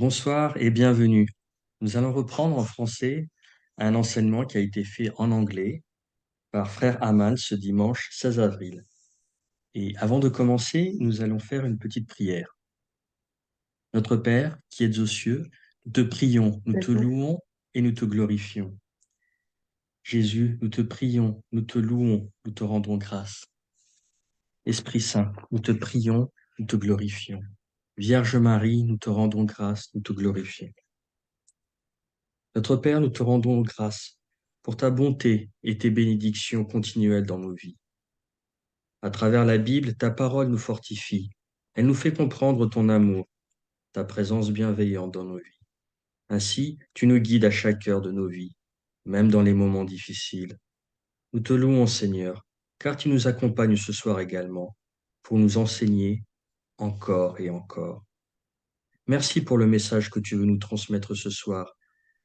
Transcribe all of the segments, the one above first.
Bonsoir et bienvenue. Nous allons reprendre en français un enseignement qui a été fait en anglais par Frère Aman ce dimanche 16 avril. Et avant de commencer, nous allons faire une petite prière. Notre Père, qui es aux cieux, nous te prions, nous te Mhm. louons et nous te glorifions. Jésus, nous te prions, nous te louons, nous te rendons grâce. Esprit Saint, nous te prions, nous te glorifions. Vierge Marie, nous te rendons grâce, nous te glorifions. Notre Père, nous te rendons grâce pour ta bonté et tes bénédictions continuelles dans nos vies. À travers la Bible, ta parole nous fortifie. Elle nous fait comprendre ton amour, ta présence bienveillante dans nos vies. Ainsi, tu nous guides à chaque heure de nos vies, même dans les moments difficiles. Nous te louons, Seigneur, car tu nous accompagnes ce soir également pour nous enseigner encore et encore. Merci pour le message que tu veux nous transmettre ce soir,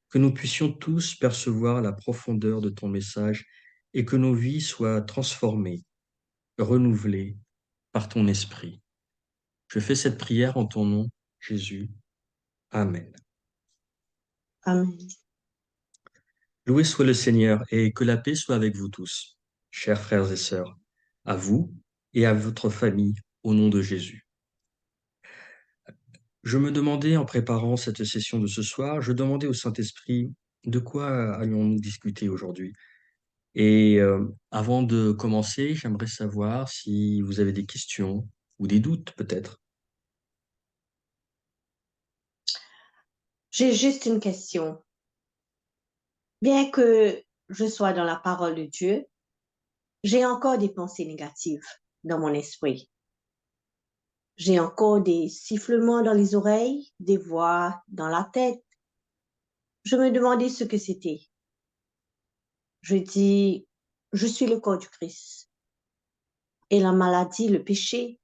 que nous puissions tous percevoir la profondeur de ton message et que nos vies soient transformées, renouvelées par ton esprit. Je fais cette prière en ton nom, Jésus. Amen. Amen. Loué soit le Seigneur et que la paix soit avec vous tous, chers frères et sœurs, à vous et à votre famille, au nom de Jésus. Je me demandais, en préparant cette session de ce soir, je demandais au Saint-Esprit de quoi allions-nous discuter aujourd'hui. Et avant de commencer, j'aimerais savoir si vous avez des questions ou des doutes peut-être. J'ai juste une question. Bien que je sois dans la parole de Dieu, j'ai encore des pensées négatives dans mon esprit. J'ai encore des sifflements dans les oreilles, des voix dans la tête. Je me demandais ce que c'était. Je dis, je suis le corps du Christ. Et la maladie, le péché,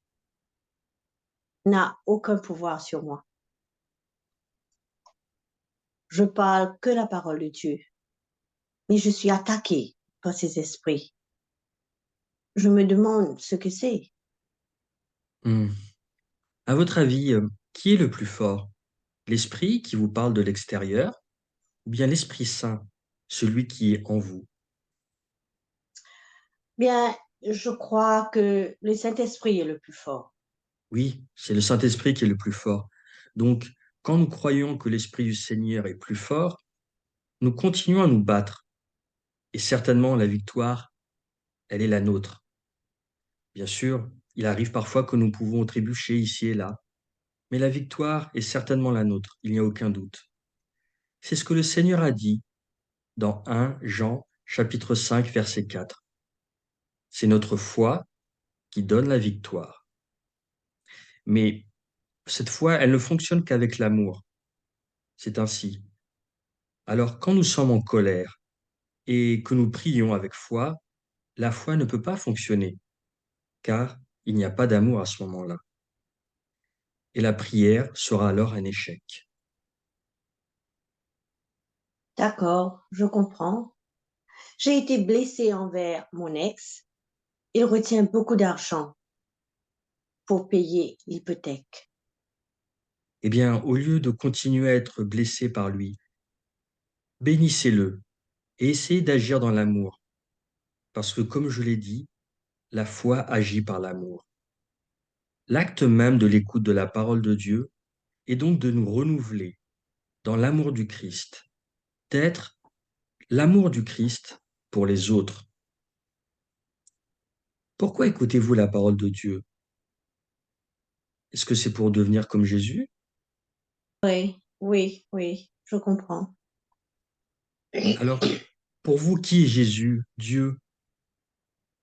n'a aucun pouvoir sur moi. Je parle que la parole de Dieu, mais je suis attaquée par ces esprits. Je me demande ce que c'est. Hmm. À votre avis, qui est le plus fort? L'esprit qui vous parle de l'extérieur ou bien l'Esprit Saint, celui qui est en vous? Bien, je crois que le Saint-Esprit est le plus fort. Oui, c'est le Saint-Esprit qui est le plus fort. Donc, quand nous croyons que l'Esprit du Seigneur est plus fort, nous continuons à nous battre. Et certainement, la victoire, elle est la nôtre. Bien sûr, il arrive parfois que nous pouvons trébucher ici et là, mais la victoire est certainement la nôtre, il n'y a aucun doute. C'est ce que le Seigneur a dit dans 1 Jean chapitre 5 verset 4. C'est notre foi qui donne la victoire. Mais cette foi, elle ne fonctionne qu'avec l'amour. C'est ainsi. Alors quand nous sommes en colère et que nous prions avec foi, la foi ne peut pas fonctionner, car il n'y a pas d'amour à ce moment-là. Et la prière sera alors un échec. D'accord, je comprends. J'ai été blessée envers mon ex. Il retient beaucoup d'argent pour payer l'hypothèque. Eh bien, au lieu de continuer à être blessé par lui, bénissez-le et essayez d'agir dans l'amour, parce que comme je l'ai dit, la foi agit par l'amour. L'acte même de l'écoute de la parole de Dieu est donc de nous renouveler dans l'amour du Christ, d'être l'amour du Christ pour les autres. Pourquoi écoutez-vous la parole de Dieu? Est-ce que c'est pour devenir comme Jésus? Oui, oui, oui, je comprends. Alors, pour vous, qui est Jésus, Dieu?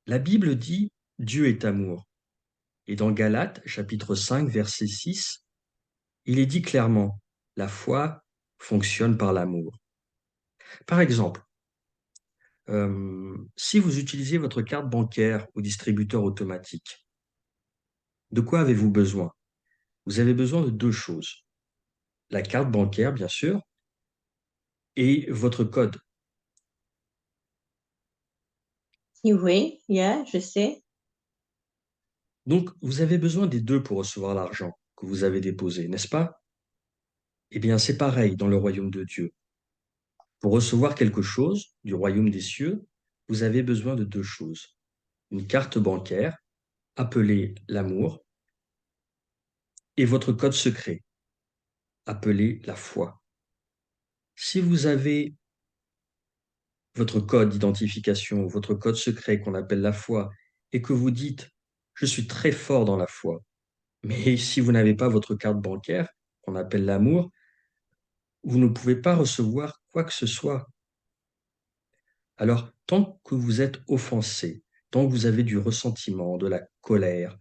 La Bible dit Dieu est amour. Et dans Galates, chapitre 5, verset 6, il est dit clairement, la foi fonctionne par l'amour. Par exemple, si vous utilisez votre carte bancaire au distributeur automatique, de quoi avez-vous besoin? Vous avez besoin de deux choses. La carte bancaire, bien sûr, et votre code. Oui, yeah, je sais. Donc, vous avez besoin des deux pour recevoir l'argent que vous avez déposé, n'est-ce pas? Eh bien, c'est pareil dans le royaume de Dieu. Pour recevoir quelque chose du royaume des cieux, vous avez besoin de deux choses. Une carte bancaire, appelée l'amour, et votre code secret, appelé la foi. Si vous avez votre code d'identification, votre code secret qu'on appelle la foi, et que vous dites, je suis très fort dans la foi, mais si vous n'avez pas votre carte bancaire, qu'on appelle l'amour, vous ne pouvez pas recevoir quoi que ce soit. Alors, tant que vous êtes offensé, tant que vous avez du ressentiment, de la colère,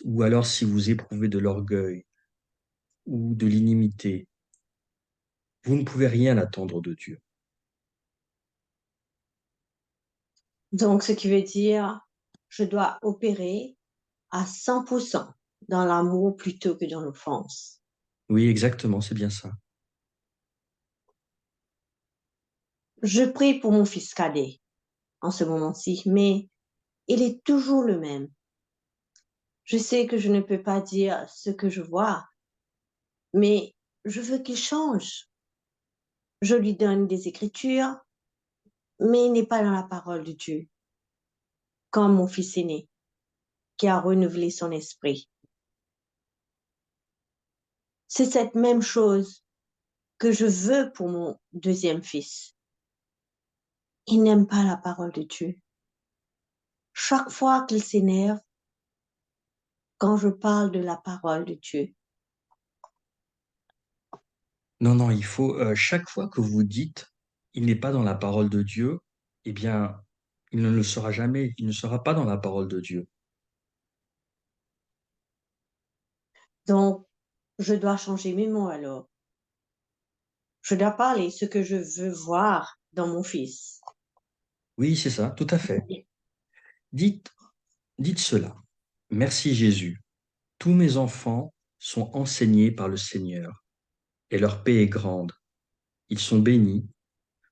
ou alors si vous éprouvez de l'orgueil ou de l'inimité, vous ne pouvez rien attendre de Dieu. Donc, ce qui veut dire, je dois opérer à 100% dans l'amour plutôt que dans l'offense. Oui, exactement, c'est bien ça. Je prie pour mon fils cadet en ce moment-ci, mais il est toujours le même. Je sais que je ne peux pas dire ce que je vois, mais je veux qu'il change. Je lui donne des écritures, mais il n'est pas dans la parole de Dieu, comme mon fils aîné, qui a renouvelé son esprit. C'est cette même chose que je veux pour mon deuxième fils. Il n'aime pas la parole de Dieu. Chaque fois qu'il s'énerve, quand je parle de la parole de Dieu, Non, non, il faut, chaque fois que vous dites, il n'est pas dans la parole de Dieu, eh bien, il ne le sera jamais, il ne sera pas dans la parole de Dieu. donc je dois changer mes mots alors. Je dois parler ce que je veux voir dans mon fils. Oui, c'est ça, tout à fait. Dites, dites cela. Merci Jésus. Tous mes enfants sont enseignés par le Seigneur, et leur paix est grande. Ils sont bénis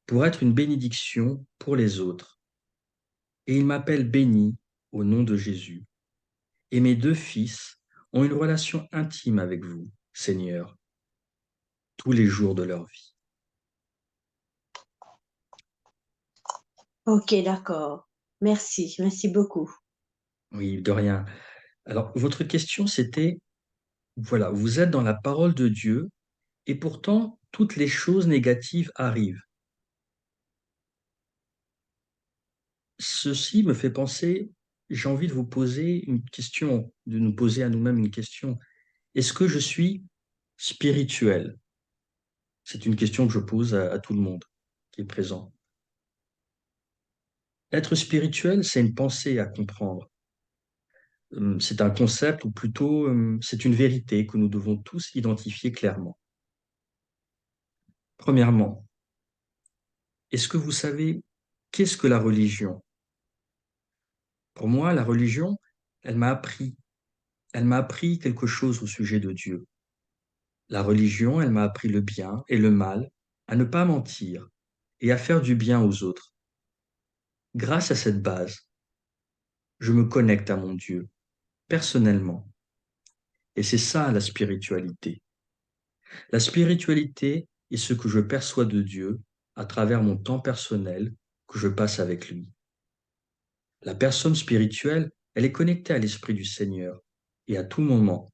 pour être une bénédiction pour les autres. Et ils m'appellent béni au nom de Jésus. Et mes deux fils ont une relation intime avec vous, Seigneur, tous les jours de leur vie. Ok, d'accord. Merci, merci beaucoup. Oui, de rien. Alors, votre question, c'était, voilà, vous êtes dans la parole de Dieu, et pourtant, toutes les choses négatives arrivent. Ceci me fait penser, j'ai envie de vous poser une question, de nous poser à nous-mêmes une question. Est-ce que je suis spirituel? C'est une question que je pose à tout le monde qui est présent. Être spirituel, c'est une pensée à comprendre. C'est un concept, ou plutôt, c'est une vérité que nous devons tous identifier clairement. Premièrement, est-ce que vous savez qu'est-ce que la religion? Pour moi, la religion, elle m'a appris, elle m'a appris quelque chose au sujet de Dieu. La religion, elle m'a appris le bien et le mal, à ne pas mentir et à faire du bien aux autres. Grâce à cette base, je me connecte à mon Dieu, personnellement. Et c'est ça la spiritualité. La spiritualité est ce que je perçois de Dieu à travers mon temps personnel que je passe avec lui. La personne spirituelle, elle est connectée à l'Esprit du Seigneur et à tout moment.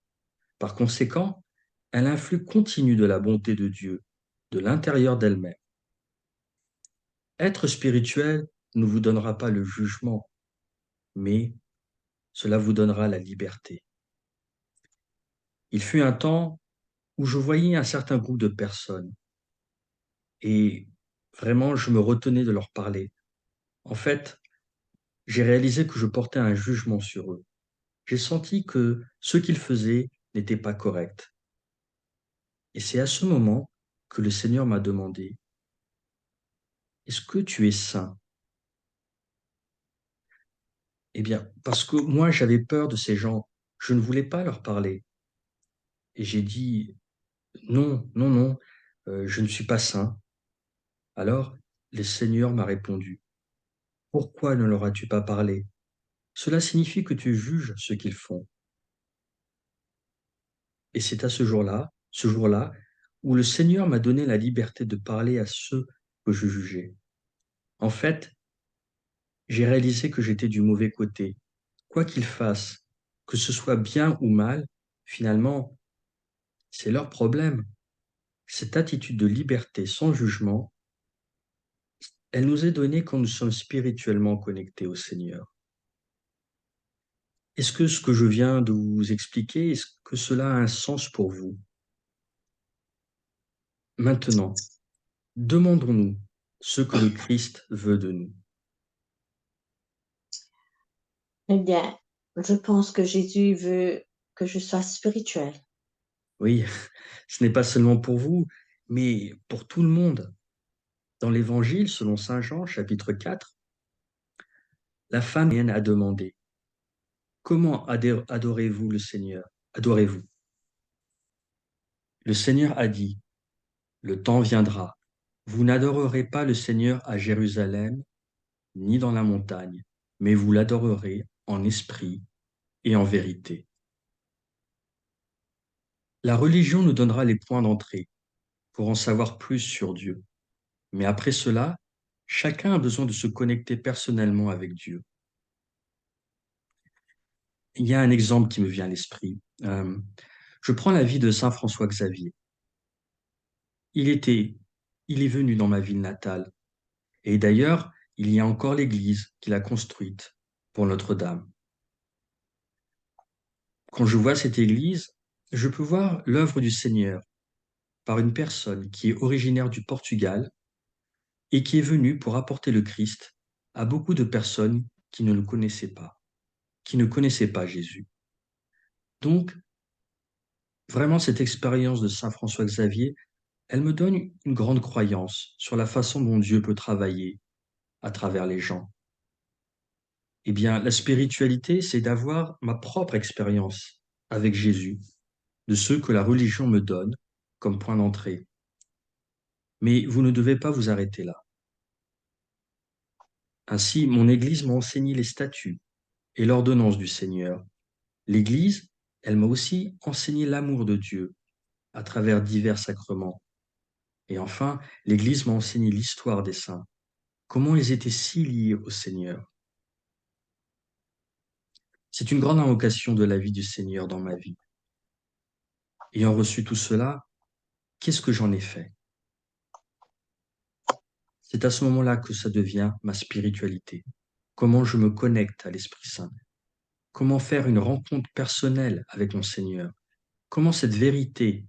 Par conséquent, elle influe continue de la bonté de Dieu, de l'intérieur d'elle-même. Être spirituel ne vous donnera pas le jugement, mais cela vous donnera la liberté. Il fut un temps où je voyais un certain groupe de personnes et vraiment je me retenais de leur parler. En fait, j'ai réalisé que je portais un jugement sur eux. J'ai senti que ce qu'ils faisaient n'était pas correct. Et c'est à ce moment que le Seigneur m'a demandé, est-ce que tu es saint? Eh bien, parce que moi j'avais peur de ces gens, je ne voulais pas leur parler. Et j'ai dit, non, non, non, je ne suis pas saint. Alors, le Seigneur m'a répondu, pourquoi ne leur as-tu pas parlé? Cela signifie que tu juges ce qu'ils font. Et c'est à ce jour-là, où le Seigneur m'a donné la liberté de parler à ceux que je jugeais. En fait, j'ai réalisé que j'étais du mauvais côté. Quoi qu'ils fassent, que ce soit bien ou mal, finalement, c'est leur problème. Cette attitude de liberté sans jugement, elle nous est donnée quand nous sommes spirituellement connectés au Seigneur. Est-ce que ce que je viens de vous expliquer, est-ce que cela a un sens pour vous? Maintenant, demandons-nous ce que le Christ veut de nous. Eh bien, je pense que Jésus veut que je sois spirituelle. Oui, ce n'est pas seulement pour vous, mais pour tout le monde. Dans l'Évangile, selon Saint Jean, chapitre 4, la femme a demandé, comment adorez-vous le Seigneur? Adorez-vous. Le Seigneur a dit, le temps viendra. Vous n'adorerez pas le Seigneur à Jérusalem, ni dans la montagne, mais vous l'adorerez en esprit et en vérité. La religion nous donnera les points d'entrée pour en savoir plus sur Dieu. Mais après cela, chacun a besoin de se connecter personnellement avec Dieu. Il y a un exemple qui me vient à l'esprit. Je prends la vie de Saint François Xavier. Il était, il est venu dans ma ville natale. Et d'ailleurs, il y a encore l'église qu'il a construite pour Notre-Dame. Quand je vois cette église, je peux voir l'œuvre du Seigneur par une personne qui est originaire du Portugal et qui est venue pour apporter le Christ à beaucoup de personnes qui ne le connaissaient pas, qui ne connaissaient pas Jésus. Donc, vraiment, cette expérience de Saint François Xavier, elle me donne une grande croyance sur la façon dont Dieu peut travailler à travers les gens. Eh bien, la spiritualité, c'est d'avoir ma propre expérience avec Jésus, de ce que la religion me donne comme point d'entrée. Mais vous ne devez pas vous arrêter là. Ainsi, mon Église m'a enseigné les statuts et l'ordonnance du Seigneur. L'Église, elle m'a aussi enseigné l'amour de Dieu à travers divers sacrements. Et enfin, l'Église m'a enseigné l'histoire des saints, comment ils étaient si liés au Seigneur. C'est une grande invocation de la vie du Seigneur dans ma vie. Ayant reçu tout cela, qu'est-ce que j'en ai fait? C'est à ce moment-là que ça devient ma spiritualité. Comment je me connecte à l'Esprit Saint? Comment faire une rencontre personnelle avec mon Seigneur? Comment cette vérité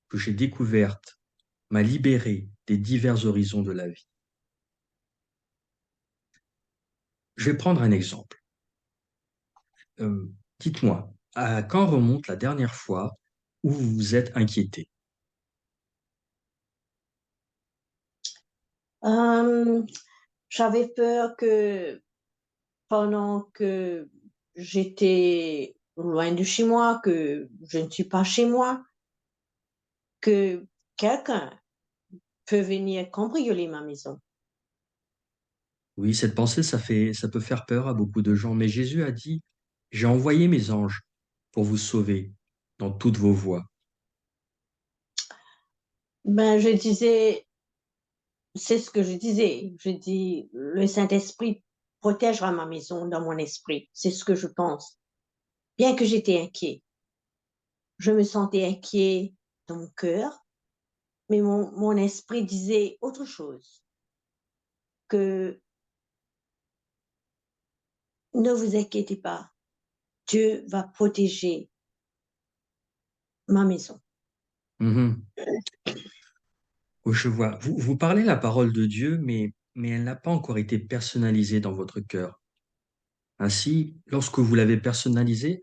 que j'ai découverte m'a libéré des divers horizons de la vie? Je vais prendre un exemple. Euh, Dites-moi, à quand remonte la dernière fois où vous vous êtes inquiété? Euh, J'avais peur que pendant que j'étais loin de chez moi, que je ne suis pas chez moi, que quelqu'un peut venir cambrioler ma maison. Oui, cette pensée, ça peut faire peur à beaucoup de gens, mais Jésus a dit, j'ai envoyé mes anges pour vous sauver dans toutes vos voies. Ben, je disais, c'est ce que je disais. Je dis, le Saint-Esprit protégera ma maison dans mon esprit. C'est ce que je pense. Bien que j'étais inquiet, je me sentais inquiet dans mon cœur, mais mon esprit disait autre chose, que ne vous inquiétez pas, Dieu va protéger ma maison. Mhm. Oui, je vois. Vous parlez la parole de Dieu, mais elle n'a pas encore été personnalisée dans votre cœur. Ainsi, lorsque vous l'avez personnalisée,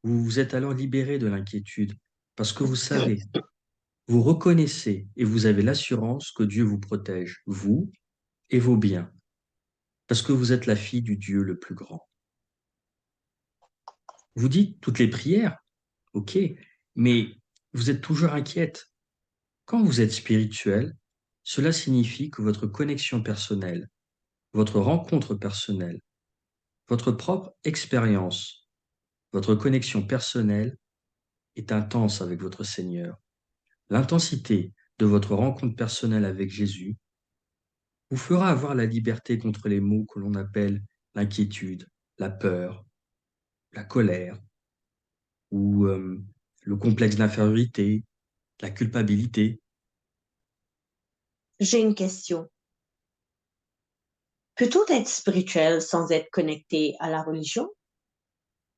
vous vous êtes alors libéré de l'inquiétude, parce que vous savez, vous reconnaissez et vous avez l'assurance que Dieu vous protège, vous et vos biens, parce que vous êtes la fille du Dieu le plus grand. Vous dites toutes les prières, ok, mais vous êtes toujours inquiète. Quand vous êtes spirituel, cela signifie que votre connexion personnelle, votre rencontre personnelle, votre propre expérience, votre connexion personnelle est intense avec votre Seigneur. l'intensité de votre rencontre personnelle avec Jésus vous fera avoir la liberté contre les maux que l'on appelle l'inquiétude, la peur, la colère ou le complexe d'infériorité, la culpabilité. J'ai une question. Peut-on être spirituel sans être connecté à la religion?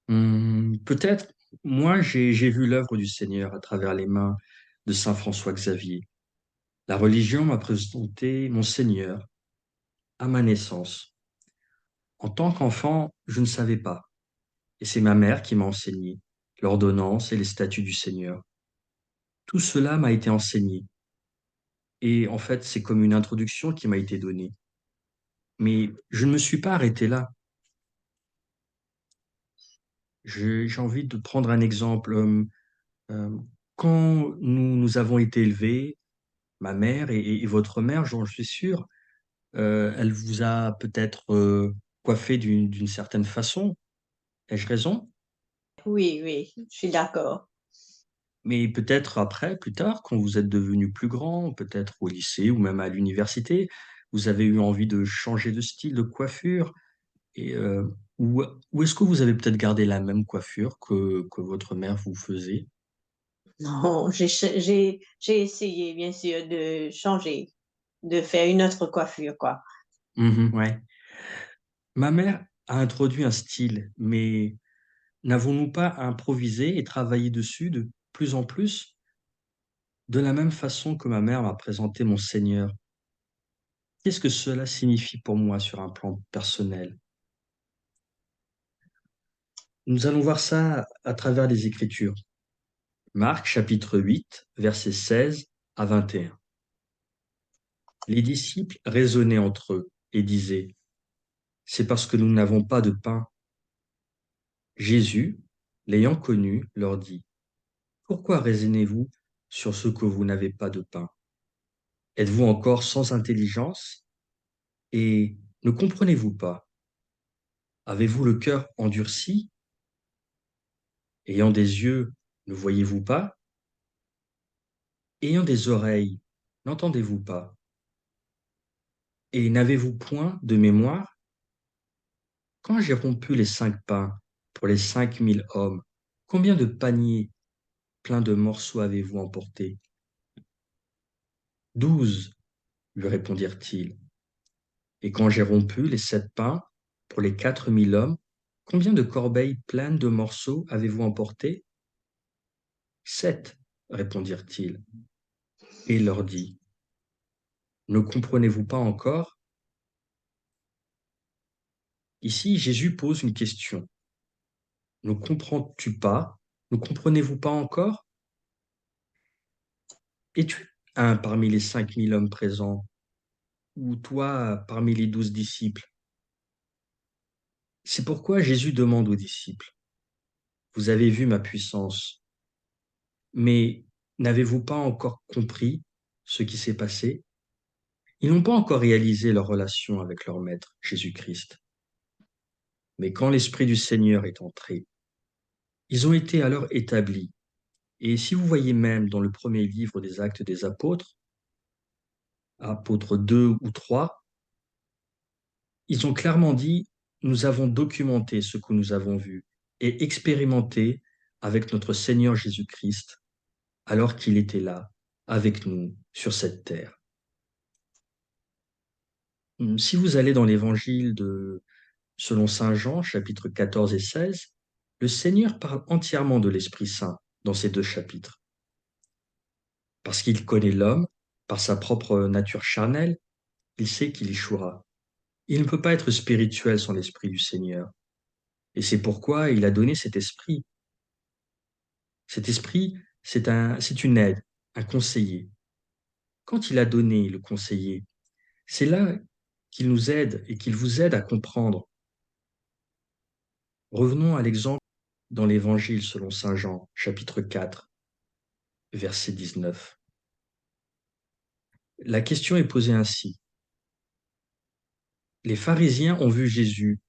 Peut-être, moi j'ai vu l'œuvre du Seigneur à travers les mains de Saint François Xavier. La religion m'a présenté mon Seigneur à ma naissance. En tant qu'enfant, je ne savais pas, et c'est ma mère qui m'a enseigné l'ordonnance et les statuts du Seigneur. Tout cela m'a été enseigné, et en fait, c'est comme une introduction qui m'a été donnée. Mais je ne me suis pas arrêté là. J'ai envie de prendre un exemple. Euh, quand nous avons été élevés, ma mère et votre mère, j'en suis sûr, elle vous a peut-être coiffé d'une certaine façon. Ai-je raison? Oui, oui, je suis d'accord. Mais peut-être après, plus tard, quand vous êtes devenu plus grand, peut-être au lycée ou même à l'université, vous avez eu envie de changer de style de coiffure. Et, ou est-ce que vous avez peut-être gardé la même coiffure que votre mère vous faisait? Non, j'ai essayé, bien sûr, de changer, de faire une autre coiffure, quoi. Mhm, ouais. Ma mère a introduit un style, mais n'avons-nous pas improvisé et travaillé dessus de plus en plus, de la même façon que ma mère m'a présenté mon Seigneur? Qu'est-ce que cela signifie pour moi sur un plan personnel? Nous allons voir ça à travers les Écritures. Marc chapitre 8, versets 16 à 21. Les disciples raisonnaient entre eux et disaient, c'est parce que nous n'avons pas de pain. Jésus, l'ayant connu, leur dit, pourquoi raisonnez-vous sur ce que vous n'avez pas de pain? Êtes-vous encore sans intelligence et ne comprenez-vous pas? Avez-vous le cœur endurci? Ayant des yeux, ne voyez-vous pas? Ayant des oreilles, n'entendez-vous pas? Et n'avez-vous point de mémoire? Quand j'ai rompu les 5 pains pour les 5000 hommes, combien de paniers pleins de morceaux avez-vous emportés? 12, lui répondirent-ils. Et quand j'ai rompu les 7 pains pour les 4000 hommes, combien de corbeilles pleines de morceaux avez-vous emportés? 7, répondirent-ils. Et il leur dit, ne comprenez-vous pas encore? Ici, Jésus pose une question. Ne comprends-tu pas? Ne comprenez-vous pas encore? Es-tu un parmi les 5000 hommes présents, ou toi parmi les 12 disciples? C'est pourquoi Jésus demande aux disciples, vous avez vu ma puissance, mais n'avez-vous pas encore compris ce qui s'est passé? Ils n'ont pas encore réalisé leur relation avec leur Maître, Jésus-Christ. Mais quand l'Esprit du Seigneur est entré, ils ont été alors établis. Et si vous voyez même dans le premier livre des Actes des Apôtres, apôtres 2 ou 3, ils ont clairement dit, nous avons documenté ce que nous avons vu et expérimenté avec notre Seigneur Jésus-Christ alors qu'il était là, avec nous, sur cette terre. Si vous allez dans l'évangile de selon Saint Jean, chapitres 14 et 16, le Seigneur parle entièrement de l'Esprit Saint dans ces 2 chapitres, parce qu'il connaît l'homme par sa propre nature charnelle, il sait qu'il échouera. Il ne peut pas être spirituel sans l'Esprit du Seigneur. Et c'est pourquoi il a donné cet esprit. Cet esprit, c'est une aide, un conseiller. Quand il a donné le conseiller, c'est là qu'il nous aide et qu'il vous aide à comprendre. Revenons à l'exemple dans l'Évangile selon Saint Jean, chapitre 4, verset 19. La question est posée ainsi. Les pharisiens ont vu Jésus.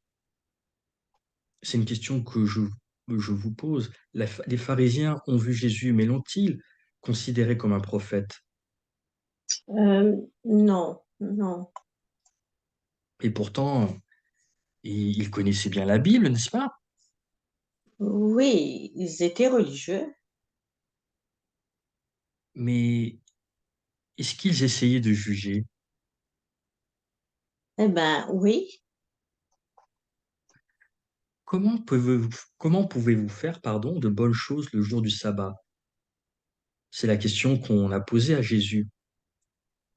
C'est une question que je vous pose. Les pharisiens ont vu Jésus, mais l'ont-ils considéré comme un prophète. Non, non. Et pourtant, il connaissait bien la Bible, n'est-ce pas? Oui, ils étaient religieux. Mais est-ce qu'ils essayaient de juger? Eh ben, oui. Comment pouvez-vous faire, pardon, de bonnes choses le jour du sabbat? C'est la question qu'on a posée à Jésus.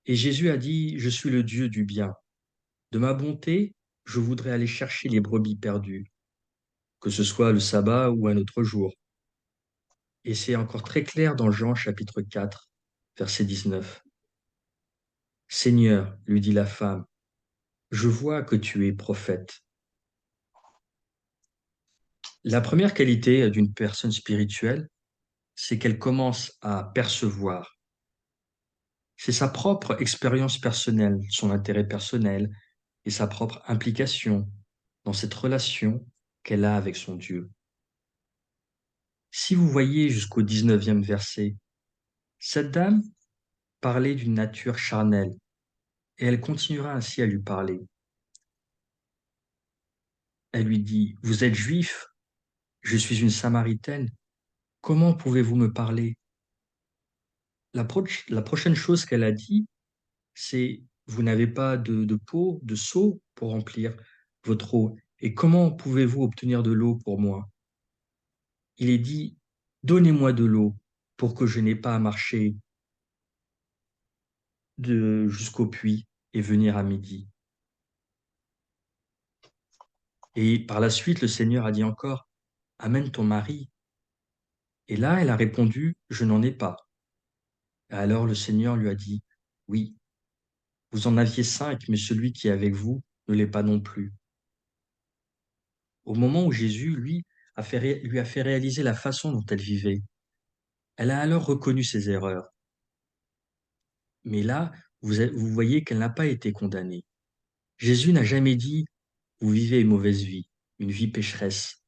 Et Jésus a dit, je suis le Dieu du bien. De ma bonté, je voudrais aller chercher les brebis perdues, que ce soit le sabbat ou un autre jour. Et c'est encore très clair dans Jean chapitre 4, verset 19. Seigneur, lui dit la femme, je vois que tu es prophète. La première qualité d'une personne spirituelle, c'est qu'elle commence à percevoir. C'est sa propre expérience personnelle, son intérêt personnel et sa propre implication dans cette relation qu'elle a avec son Dieu. Si vous voyez jusqu'au 19e verset, cette dame parlait d'une nature charnelle et elle continuera ainsi à lui parler. Elle lui dit, vous êtes juif, je suis une Samaritaine, comment pouvez-vous me parler? La prochaine chose qu'elle a dit, c'est, vous n'avez pas de pot, de seau pour remplir votre eau, et comment pouvez-vous obtenir de l'eau pour moi? Il est dit, donnez-moi de l'eau pour que je n'ai pas à marcher jusqu'au puits et venir à midi. Et par la suite, le Seigneur a dit encore, amène ton mari. Et là, elle a répondu, je n'en ai pas. Alors le Seigneur lui a dit, oui, vous en aviez 5, mais celui qui est avec vous ne l'est pas non plus. Au moment où Jésus, lui, lui a fait réaliser la façon dont elle vivait, elle a alors reconnu ses erreurs. Mais là, vous voyez qu'elle n'a pas été condamnée. Jésus n'a jamais dit, vous vivez une mauvaise vie, une vie pécheresse.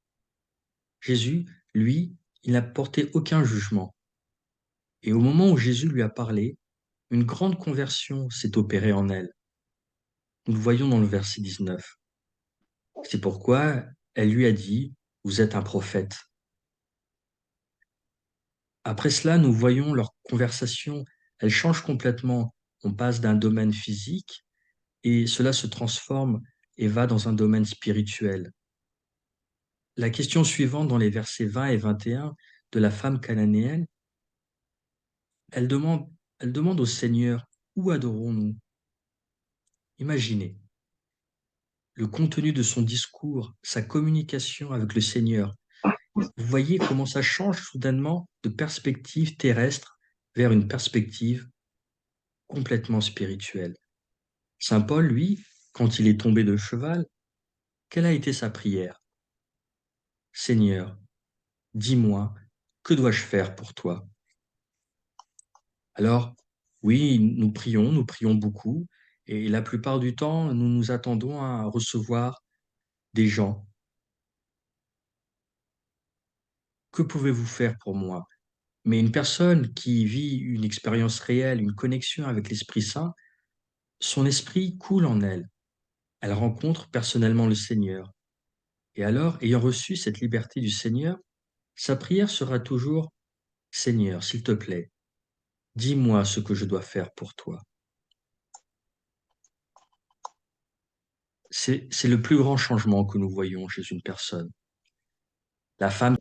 Jésus, lui, il n'a porté aucun jugement. Et au moment où Jésus lui a parlé, une grande conversion s'est opérée en elle. Nous le voyons dans le verset 19. C'est pourquoi elle lui a dit, vous êtes un prophète. Après cela, nous voyons leur conversation, elle change complètement. On passe d'un domaine physique et cela se transforme et va dans un domaine spirituel. La question suivante dans les versets 20 et 21 de la femme cananéenne, elle demande, elle demande au Seigneur, où adorons-nous? Imaginez le contenu de son discours, sa communication avec le Seigneur. Vous voyez comment ça change soudainement de perspective terrestre vers une perspective complètement spirituelle. Saint Paul, lui, quand il est tombé de cheval, quelle a été sa prière? Seigneur, dis-moi, que dois-je faire pour toi? Alors, oui, nous prions beaucoup, et la plupart du temps, nous nous attendons à recevoir des gens. Que pouvez-vous faire pour moi? Mais une personne qui vit une expérience réelle, une connexion avec l'Esprit Saint, son esprit coule en elle. Elle rencontre personnellement le Seigneur. Et alors, ayant reçu cette liberté du Seigneur, sa prière sera toujours, Seigneur, s'il te plaît, dis-moi ce que je dois faire pour toi. C'est le plus grand changement que nous voyons chez une personne. La femme,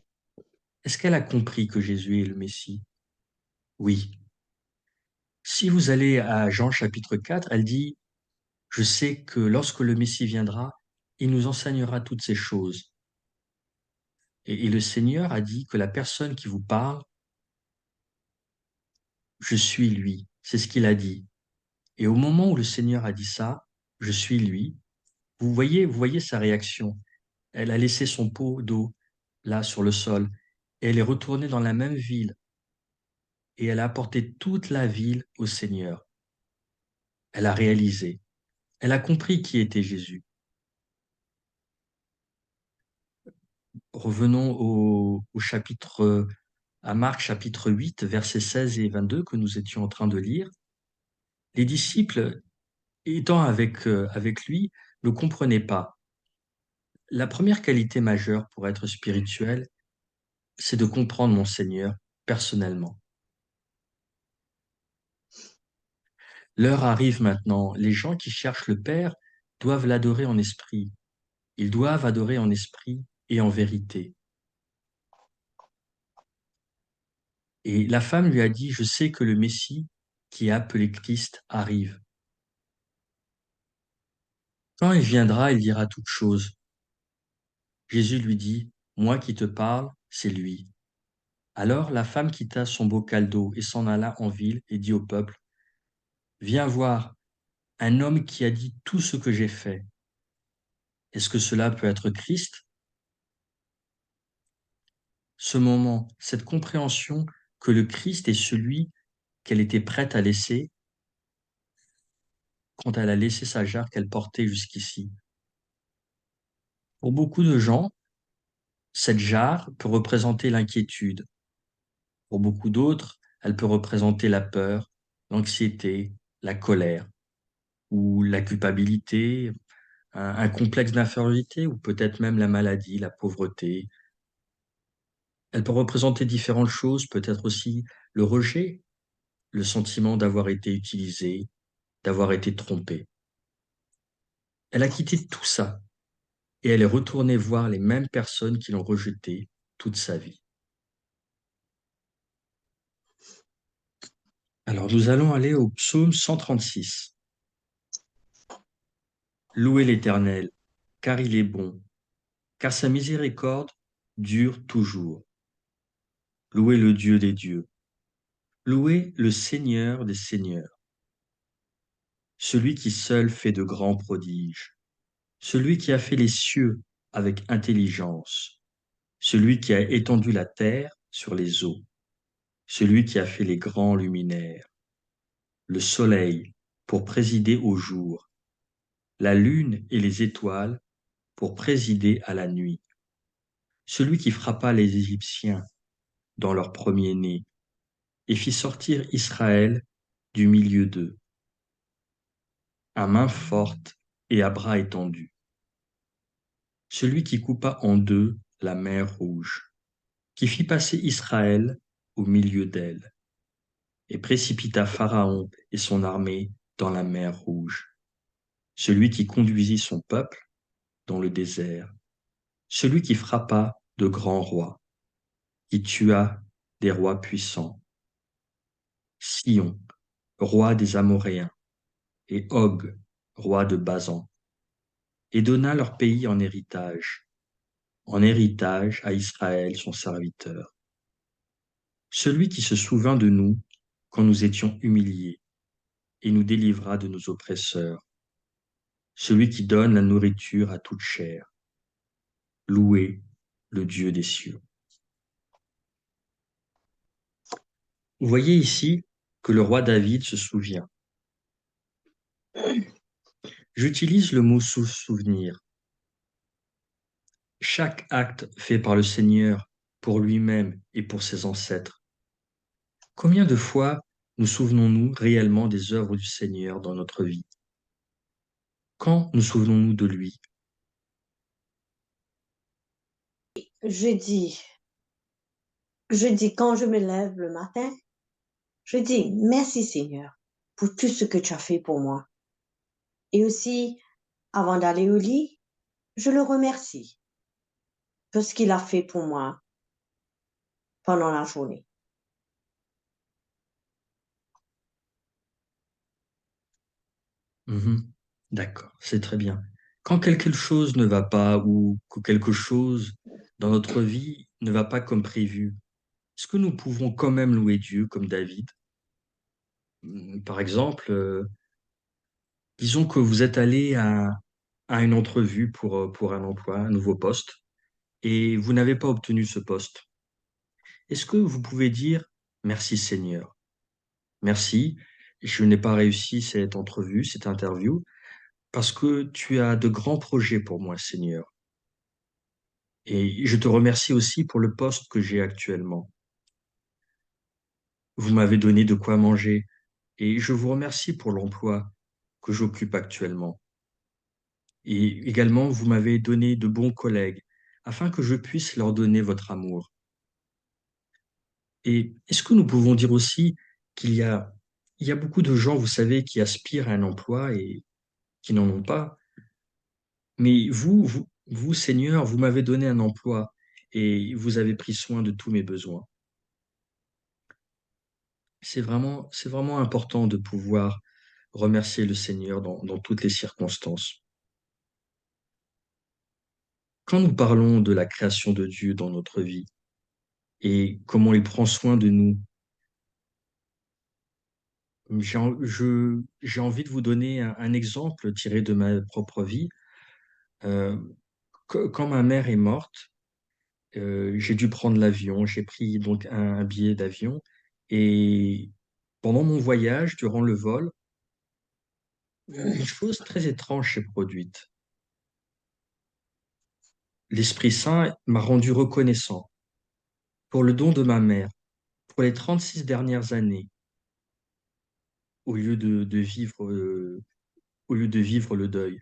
est-ce qu'elle a compris que Jésus est le Messie? Oui. Si vous allez à Jean chapitre 4, elle dit, je sais que lorsque le Messie viendra, il nous enseignera toutes ces choses. Et le Seigneur a dit que la personne qui vous parle, je suis lui. C'est ce qu'il a dit. Et au moment où le Seigneur a dit ça, je suis lui, vous voyez sa réaction. Elle a laissé son pot d'eau là sur le sol et elle est retournée dans la même ville et elle a apporté toute la ville au Seigneur. Elle a réalisé, elle a compris qui était Jésus. Revenons au chapitre à Marc chapitre 8, versets 16 et 22 que nous étions en train de lire, les disciples, étant avec lui, ne comprenaient pas. La première qualité majeure pour être spirituel, c'est de comprendre mon Seigneur personnellement. L'heure arrive maintenant. Les gens qui cherchent le Père doivent l'adorer en esprit. Ils doivent adorer en esprit et en vérité. Et la femme lui a dit, je sais que le Messie, qui est appelé Christ, arrive. Quand il viendra, il dira toutes choses. Jésus lui dit, moi qui te parle, c'est lui. Alors la femme quitta son bocal d'eau et s'en alla en ville et dit au peuple, viens voir un homme qui a dit tout ce que j'ai fait. Est-ce que cela peut être Christ? Ce moment, cette compréhension que le Christ est celui qu'elle était prête à laisser quand elle a laissé sa jarre qu'elle portait jusqu'ici. Pour beaucoup de gens, cette jarre peut représenter l'inquiétude. Pour beaucoup d'autres, elle peut représenter la peur, l'anxiété, la colère ou la culpabilité, un complexe d'infériorité ou peut-être même la maladie, la pauvreté. Elle peut représenter différentes choses, peut-être aussi le rejet, le sentiment d'avoir été utilisé, d'avoir été trompé. Elle a quitté tout ça et elle est retournée voir les mêmes personnes qui l'ont rejetée toute sa vie. Alors nous allons aller au psaume 136. Louez l'Éternel, car il est bon, car sa miséricorde dure toujours. Louez le Dieu des dieux. Louez le Seigneur des seigneurs. Celui qui seul fait de grands prodiges. Celui qui a fait les cieux avec intelligence. Celui qui a étendu la terre sur les eaux. Celui qui a fait les grands luminaires. Le soleil pour présider au jour. La lune et les étoiles pour présider à la nuit. Celui qui frappa les Égyptiens dans leur premier-né et fit sortir Israël du milieu d'eux, à main forte et à bras étendus. Celui qui coupa en deux la mer rouge, qui fit passer Israël au milieu d'elle, et précipita Pharaon et son armée dans la mer rouge. Celui qui conduisit son peuple dans le désert, celui qui frappa de grands rois, qui tua des rois puissants. Sion, roi des Amoréens, et Og, roi de Basan, et donna leur pays en héritage à Israël son serviteur. Celui qui se souvint de nous quand nous étions humiliés et nous délivra de nos oppresseurs. Celui qui donne la nourriture à toute chair. Louez le Dieu des cieux. Vous voyez ici que le roi David se souvient. J'utilise le mot souvenir. Chaque acte fait par le Seigneur pour lui-même et pour ses ancêtres. Combien de fois nous souvenons-nous réellement des œuvres du Seigneur dans notre vie? Quand nous souvenons-nous de lui? Je dis, je dis quand je me lève le matin, je dis merci Seigneur pour tout ce que tu as fait pour moi. Et aussi, avant d'aller au lit, je le remercie pour ce qu'il a fait pour moi pendant la journée. Mhm. D'accord, c'est très bien. Quand quelque chose ne va pas ou que quelque chose dans notre vie ne va pas comme prévu, est-ce que nous pouvons quand même louer Dieu comme David? Par exemple, disons que vous êtes allé à une entrevue pour un emploi, un nouveau poste, et vous n'avez pas obtenu ce poste. Est-ce que vous pouvez dire merci Seigneur? Merci, je n'ai pas réussi cette entrevue, cette interview, parce que tu as de grands projets pour moi, Seigneur. Et je te remercie aussi pour le poste que j'ai actuellement. Vous m'avez donné de quoi manger et je vous remercie pour l'emploi que j'occupe actuellement. Et également, vous m'avez donné de bons collègues afin que je puisse leur donner votre amour. Et est-ce que nous pouvons dire aussi qu'il il y a beaucoup de gens, vous savez, qui aspirent à un emploi et qui n'en ont pas. Mais vous, Seigneur, vous m'avez donné un emploi et vous avez pris soin de tous mes besoins. C'est vraiment important de pouvoir remercier le Seigneur dans toutes les circonstances. Quand nous parlons de la création de Dieu dans notre vie et comment il prend soin de nous, j'ai envie de vous donner un exemple tiré de ma propre vie. Euh, Quand ma mère est morte, j'ai dû prendre l'avion. J'ai pris donc un billet d'avion et pendant mon voyage, durant le vol, une chose très étrange s'est produite. L'Esprit Saint m'a rendu reconnaissant pour le don de ma mère, pour les 36 dernières années, au lieu au lieu de vivre le deuil.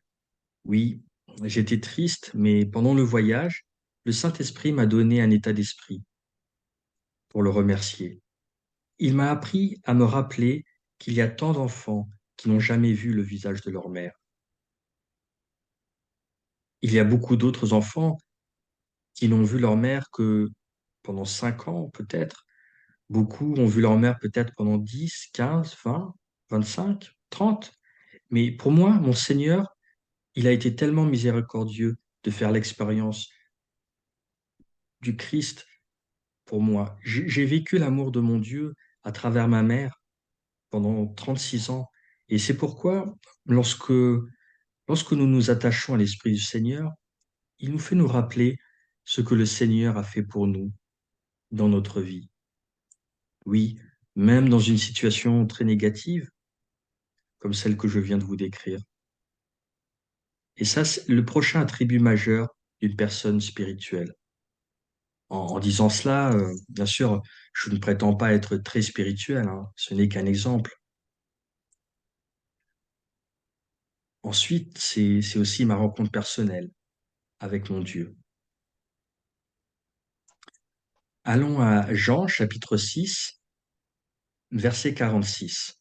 Oui, j'étais triste, mais pendant le voyage, le Saint-Esprit m'a donné un état d'esprit pour le remercier. Il m'a appris à me rappeler qu'il y a tant d'enfants qui n'ont jamais vu le visage de leur mère. Il y a beaucoup d'autres enfants qui n'ont vu leur mère que pendant 5 ans, peut-être. Beaucoup ont vu leur mère peut-être pendant 10, 15, 20, 25, 30. Mais pour moi, mon Seigneur, il a été tellement miséricordieux de faire l'expérience du Christ pour moi. J'ai vécu l'amour de mon Dieu à travers ma mère pendant 36 ans. Et c'est pourquoi, lorsque, lorsque nous nous attachons à l'Esprit du Seigneur, il nous fait nous rappeler ce que le Seigneur a fait pour nous dans notre vie. Oui, même dans une situation très négative, comme celle que je viens de vous décrire. Et ça, c'est le prochain attribut majeur d'une personne spirituelle. En disant cela, bien sûr, je ne prétends pas être très spirituel, hein, ce n'est qu'un exemple. Ensuite, c'est aussi ma rencontre personnelle avec mon Dieu. Allons à Jean chapitre 6, verset 46.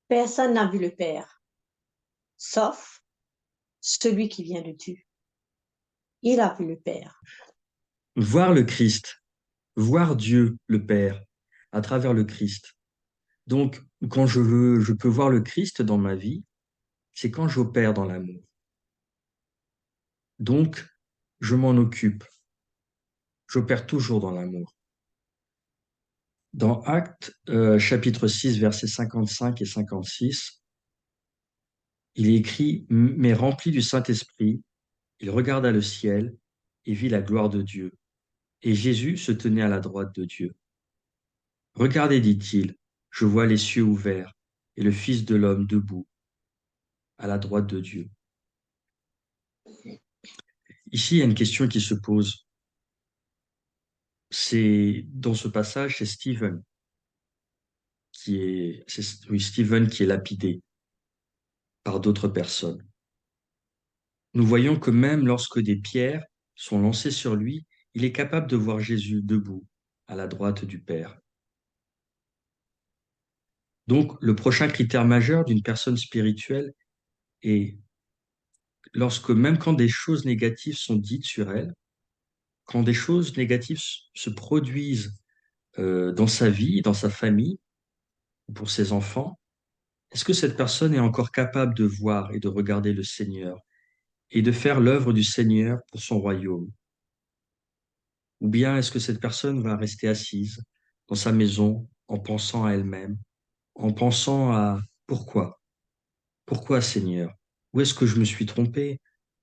Personne n'a vu le Père, sauf celui qui vient de Dieu. Il a vu le Père. Voir le Christ, voir Dieu le Père à travers le Christ. Donc, quand je peux voir le Christ dans ma vie, c'est quand j'opère dans l'amour. Donc, je m'en occupe. J'opère toujours dans l'amour. Dans Actes, chapitre 6, versets 55 et 56, il est écrit, mais rempli du Saint-Esprit, il regarda le ciel et vit la gloire de Dieu. Et Jésus se tenait à la droite de Dieu. Regardez, dit-il, je vois les cieux ouverts et le Fils de l'homme debout à la droite de Dieu. Ici, il y a une question qui se pose. C'est dans ce passage, c'est Stephen oui, Stephen qui est lapidé par d'autres personnes. Nous voyons que même lorsque des pierres sont lancées sur lui, il est capable de voir Jésus debout à la droite du Père. Donc, le prochain critère majeur d'une personne spirituelle est lorsque, même quand des choses négatives sont dites sur elle, quand des choses négatives se produisent dans sa vie, dans sa famille, ou pour ses enfants, est-ce que cette personne est encore capable de voir et de regarder le Seigneur et de faire l'œuvre du Seigneur pour son royaume? Ou bien est-ce que cette personne va rester assise dans sa maison en pensant à elle-même, en pensant à pourquoi? Pourquoi Seigneur? Où est-ce que je me suis trompé?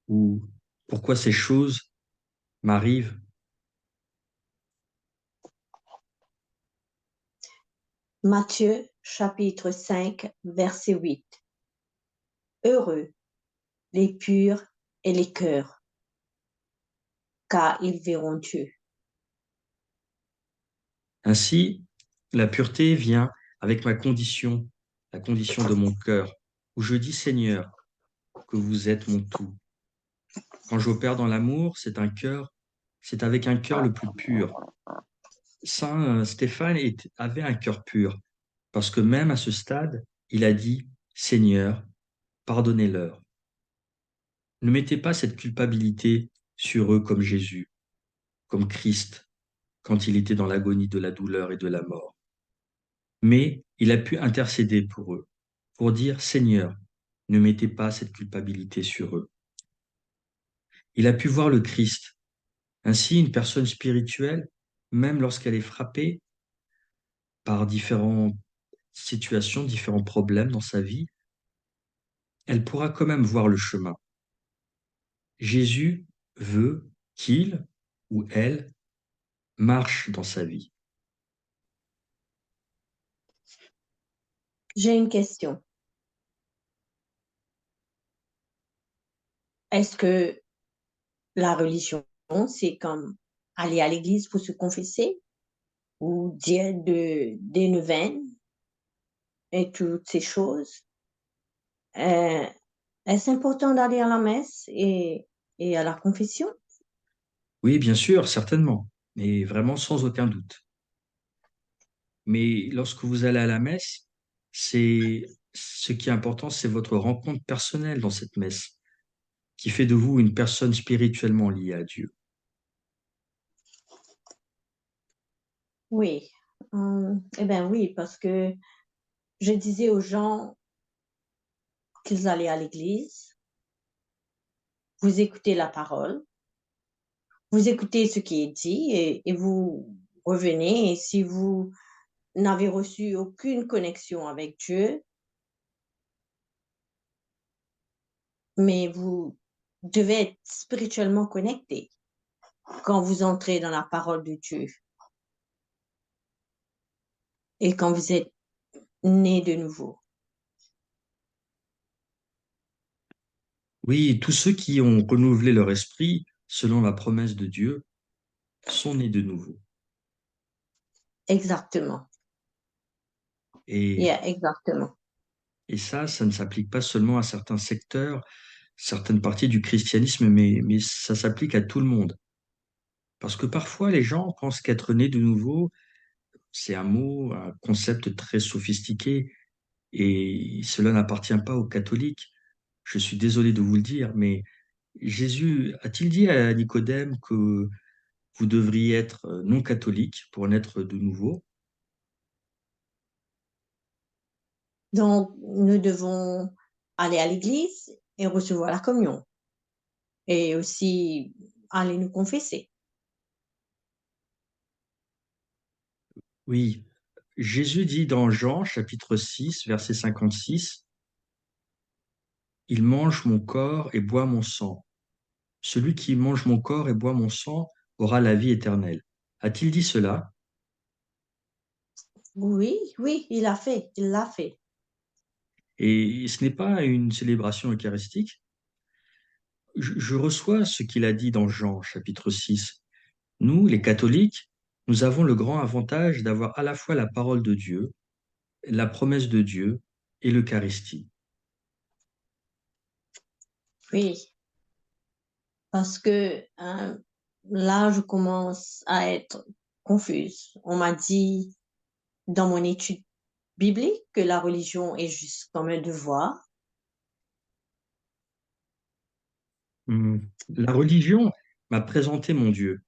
Ou pourquoi ces choses m'arrivent? Matthieu chapitre 5, verset 8. Heureux les purs et les cœurs, car ils verront Dieu. Ainsi, La pureté vient avec ma condition, la condition de mon cœur, où je dis Seigneur, que vous êtes mon tout. Quand j'opère dans l'amour, c'est avec un cœur le plus pur. Saint Stéphane avait un cœur pur, parce que même à ce stade, il a dit, Seigneur, pardonnez-leur. Ne mettez pas cette culpabilité sur eux comme Jésus, comme Christ, quand il était dans l'agonie de la douleur et de la mort. Mais il a pu intercéder pour eux, pour dire, Seigneur, ne mettez pas cette culpabilité sur eux. Il a pu voir le Christ. Ainsi, une personne spirituelle, même lorsqu'elle est frappée par différentes situations, différents problèmes dans sa vie, elle pourra quand même voir le chemin. Jésus veut qu'il ou elle marche dans sa vie. J'ai une question. Est-ce que la religion, c'est comme aller à l'église pour se confesser ou dire des neuvaines et toutes ces choses? Euh, Est-ce important d'aller à la messe et à la confession? Oui, bien sûr, certainement, mais vraiment sans aucun doute. Mais lorsque vous allez à la messe, ce qui est important, c'est votre rencontre personnelle dans cette messe, qui fait de vous une personne spirituellement liée à Dieu. Oui. Eh bien oui, parce que je disais aux gens qu'ils allaient à l'église, vous écoutez la parole, vous écoutez ce qui est dit et vous revenez. Et si vous n'avez reçu aucune connexion avec Dieu, mais vous devez être spirituellement connecté quand vous entrez dans la parole de Dieu et quand vous êtes né de nouveau. Oui, tous ceux qui ont renouvelé leur esprit, selon la promesse de Dieu, sont nés de nouveau. Exactement. Et, Yeah, exactement. et ça ne s'applique pas seulement à certains secteurs, certaines parties du christianisme, mais ça s'applique à tout le monde. Parce que parfois, les gens pensent qu'être né de nouveau, c'est un mot, un concept très sophistiqué, et cela n'appartient pas aux catholiques. Je suis désolé de vous le dire, mais Jésus a-t-il dit à Nicodème que vous devriez être non catholique pour naître de nouveau? Donc, nous devons aller à l'église et recevoir la communion et aussi aller nous confesser. Oui, Jésus dit dans Jean chapitre 6, verset 56, il mange mon corps et boit mon sang. Celui qui mange mon corps et boit mon sang aura la vie éternelle. A-t-il dit cela? Oui, oui, il a fait, il l'a fait. Et ce n'est pas une célébration eucharistique. Je reçois ce qu'il a dit dans Jean chapitre 6. Nous, les catholiques, nous avons le grand avantage d'avoir à la fois la parole de Dieu, la promesse de Dieu et l'Eucharistie. Oui, parce que là, je commence à être confuse. On m'a dit dans mon étude biblique que la religion est juste comme un devoir. La religion m'a présenté mon Dieu,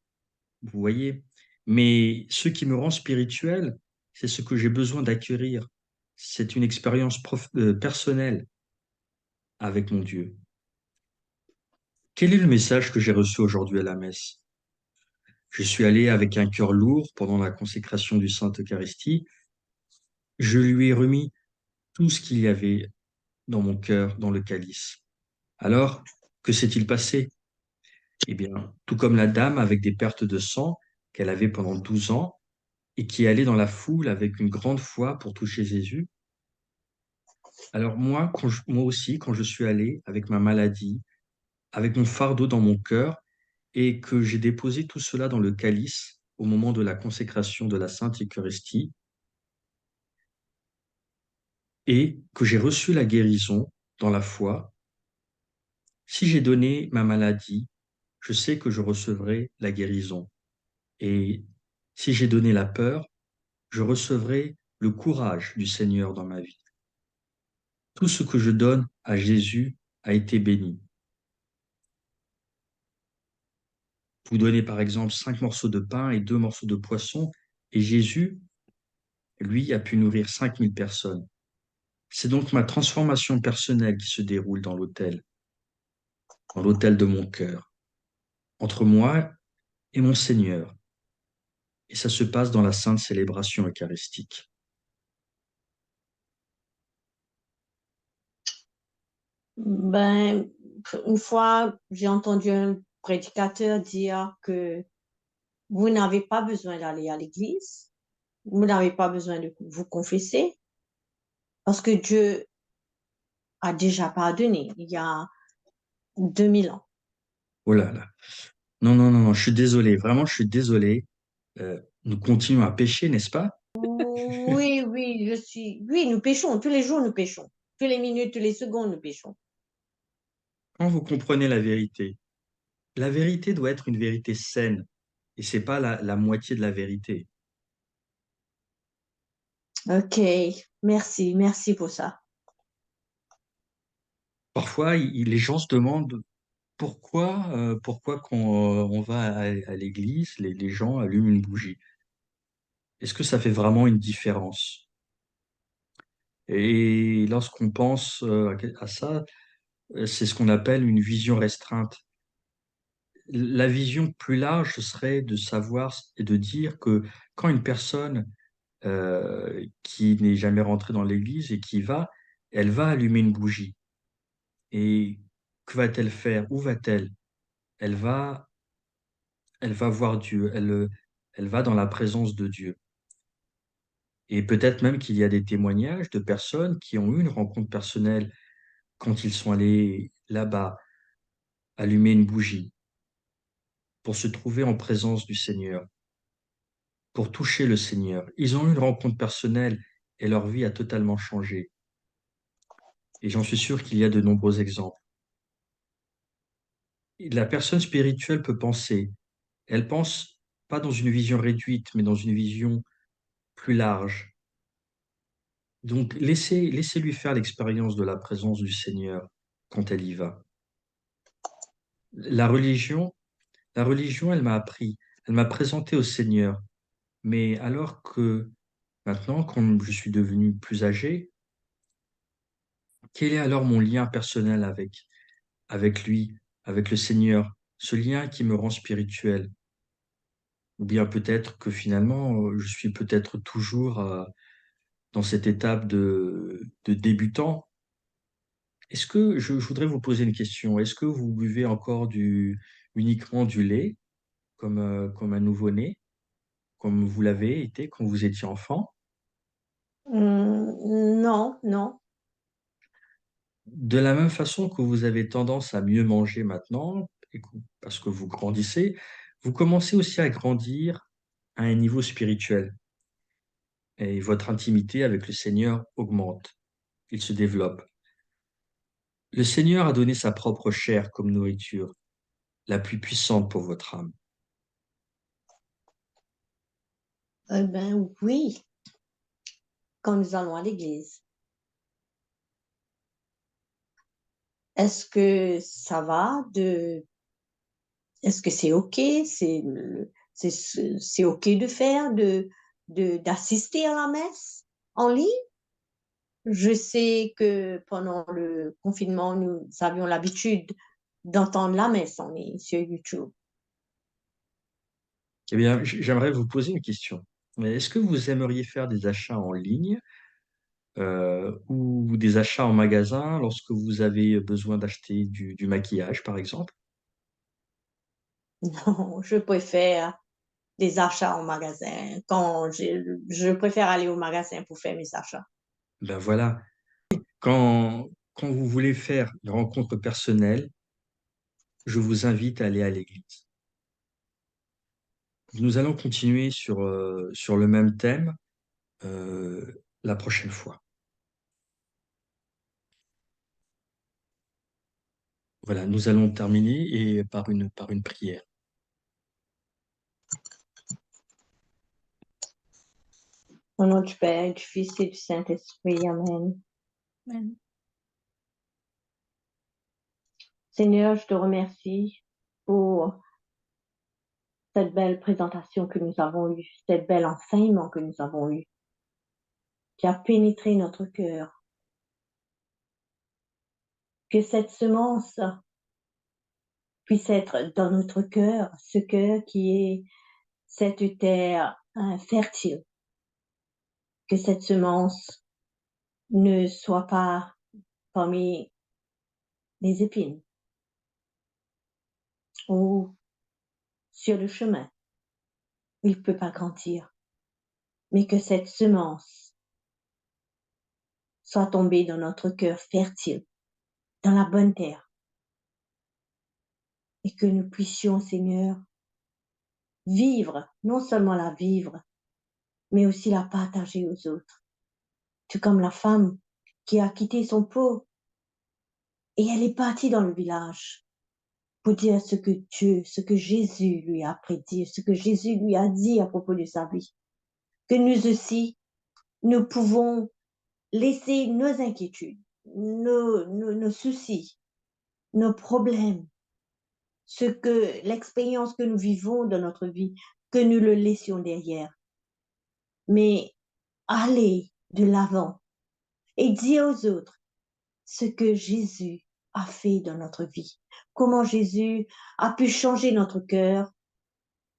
vous voyez, mais ce qui me rend spirituel, c'est ce que j'ai besoin d'acquérir. C'est une expérience personnelle avec mon Dieu. Quel est le message que j'ai reçu aujourd'hui à la messe? Je suis allé avec un cœur lourd pendant la consécration du Sainte-Eucharistie. Je lui ai remis tout ce qu'il y avait dans mon cœur, dans le calice. Alors, que s'est-il passé? Eh bien, tout comme la dame avec des pertes de sang qu'elle avait pendant 12 ans et qui allait dans la foule avec une grande foi pour toucher Jésus. Alors moi, moi aussi, quand je suis allé avec ma maladie, avec mon fardeau dans mon cœur et que j'ai déposé tout cela dans le calice au moment de la consécration de la Sainte Eucharistie, et que j'ai reçu la guérison dans la foi. Si j'ai donné ma maladie, je sais que je recevrai la guérison. Et si j'ai donné la peur, je recevrai le courage du Seigneur dans ma vie. Tout ce que je donne à Jésus a été béni. Vous donnez par exemple 5 morceaux de pain et 2 morceaux de poisson, et Jésus, lui, a pu nourrir 5 000 personnes. C'est donc ma transformation personnelle qui se déroule dans l'autel de mon cœur, entre moi et mon Seigneur. Et ça se passe dans la sainte célébration eucharistique. Ben, une fois, j'ai entendu un prédicateur dire que vous n'avez pas besoin d'aller à l'église, vous n'avez pas besoin de vous confesser, parce que Dieu a déjà pardonné il y a 2000 ans. Oh là là. Non, non, non, non, je suis désolé, vraiment, je suis désolé. Nous continuons à pécher, n'est-ce pas? Oui, oui, oui, nous péchons, tous les jours nous péchons, toutes les minutes, toutes les secondes nous péchons. Quand vous comprenez la vérité doit être une vérité saine, et c'est pas la moitié de la vérité. Ok, merci, merci pour ça. Parfois, les gens se demandent pourquoi quand on va à l'église, les gens allument une bougie. Est-ce que ça fait vraiment une différence? Et lorsqu'on pense à ça, c'est ce qu'on appelle une vision restreinte. La vision plus large serait de savoir et de dire que quand une personne qui n'est jamais rentrée dans l'église et qui va, elle va allumer une bougie. Et que va-t-elle faire? Où va-t-elle? Elle va, elle va voir Dieu. Elle va dans la présence de Dieu. Et peut-être même qu'il y a des témoignages de personnes qui ont eu une rencontre personnelle quand ils sont allés là-bas allumer une bougie pour se trouver en présence du Seigneur, pour toucher le Seigneur. Ils ont eu une rencontre personnelle et leur vie a totalement changé. Et j'en suis sûr qu'il y a de nombreux exemples. La personne spirituelle peut penser. Elle pense pas dans une vision réduite, mais dans une vision plus large. Donc, laissez-lui faire l'expérience de la présence du Seigneur quand elle y va. La religion, la religion, elle m'a appris, elle m'a présenté au Seigneur. Mais alors que maintenant, quand je suis devenu plus âgé, quel est alors mon lien personnel avec lui, avec le Seigneur, ce lien qui me rend spirituel? Ou bien peut-être que finalement, je suis peut-être toujours dans cette étape de débutant. Est-ce que je voudrais vous poser une question? Est-ce que vous buvez encore uniquement du lait comme un nouveau-né, comme vous l'avez été quand vous étiez enfant? Non, non. De la même façon que vous avez tendance à mieux manger maintenant, parce que vous grandissez, vous commencez aussi à grandir à un niveau spirituel et votre intimité avec le Seigneur augmente, il se développe. Le Seigneur a donné sa propre chair comme nourriture, la plus puissante pour votre âme. Eh ben oui, quand nous allons à l'église. Est-ce que ça va de, est-ce que c'est OK? C'est OK de faire, d'assister à la messe en ligne? Je sais que pendant le confinement, nous avions l'habitude d'entendre la messe en ligne sur YouTube. Eh bien, j'aimerais vous poser une question. Est-ce que vous aimeriez faire des achats en ligne ou des achats en magasin lorsque vous avez besoin d'acheter du maquillage, par exemple? Non, je préfère des achats en magasin. Je préfère aller au magasin pour faire mes achats. Ben voilà, quand vous voulez faire une rencontre personnelle, je vous invite à aller à l'église. Nous allons continuer sur le même thème la prochaine fois. Voilà, nous allons terminer et par une prière. Au nom du Père, du Fils et du Saint-Esprit. Amen. Amen. Seigneur, je te remercie pour cette belle présentation que nous avons eue, cette bel enseignement que nous avons eu, qui a pénétré notre cœur. Que cette semence puisse être dans notre cœur, ce cœur qui est cette terre fertile. Que cette semence ne soit pas parmi les épines ou sur le chemin où il ne peut pas grandir, mais que cette semence soit tombée dans notre cœur fertile, dans la bonne terre, et que nous puissions, Seigneur, vivre, non seulement la vivre, mais aussi la partager aux autres. Tout comme la femme qui a quitté son pot et elle est partie dans le village pour dire ce que Dieu, ce que Jésus lui a prédit, ce que Jésus lui a dit à propos de sa vie. Que nous aussi, nous pouvons laisser nos inquiétudes, nos soucis, nos problèmes, l'expérience que nous vivons dans notre vie, que nous le laissions derrière. Mais aller de l'avant et dire aux autres ce que Jésus a fait dans notre vie, comment Jésus a pu changer notre cœur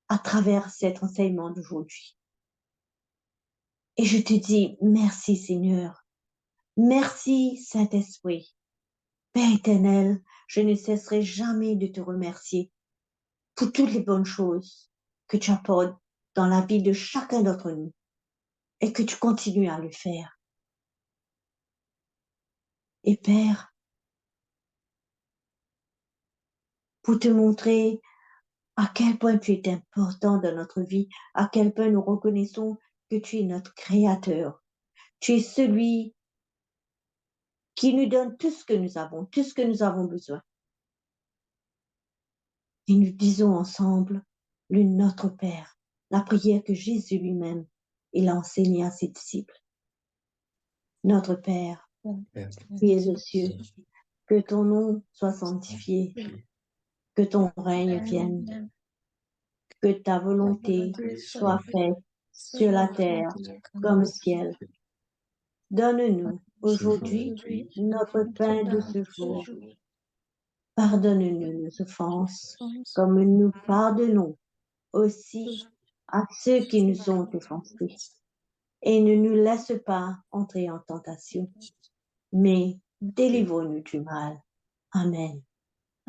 à travers cet enseignement d'aujourd'hui. Et je te dis merci Seigneur, merci Saint-Esprit. Père éternel, je ne cesserai jamais de te remercier pour toutes les bonnes choses que tu apportes dans la vie de chacun d'entre nous et que tu continues à le faire. Et Père, pour te montrer à quel point tu es important dans notre vie, à quel point nous reconnaissons que tu es notre Créateur. Tu es celui qui nous donne tout ce que nous avons besoin. Et nous disons ensemble le Notre Père, la prière que Jésus lui-même, il a enseignée à ses disciples. Notre Père, qui es aux cieux, que ton nom soit sanctifié, que ton règne vienne, que ta volonté soit faite sur la terre comme au ciel. Donne-nous aujourd'hui notre pain de ce jour. Pardonne-nous nos offenses, comme nous pardonnons aussi à ceux qui nous ont offensés. Et ne nous laisse pas entrer en tentation, mais délivre-nous du mal. Amen.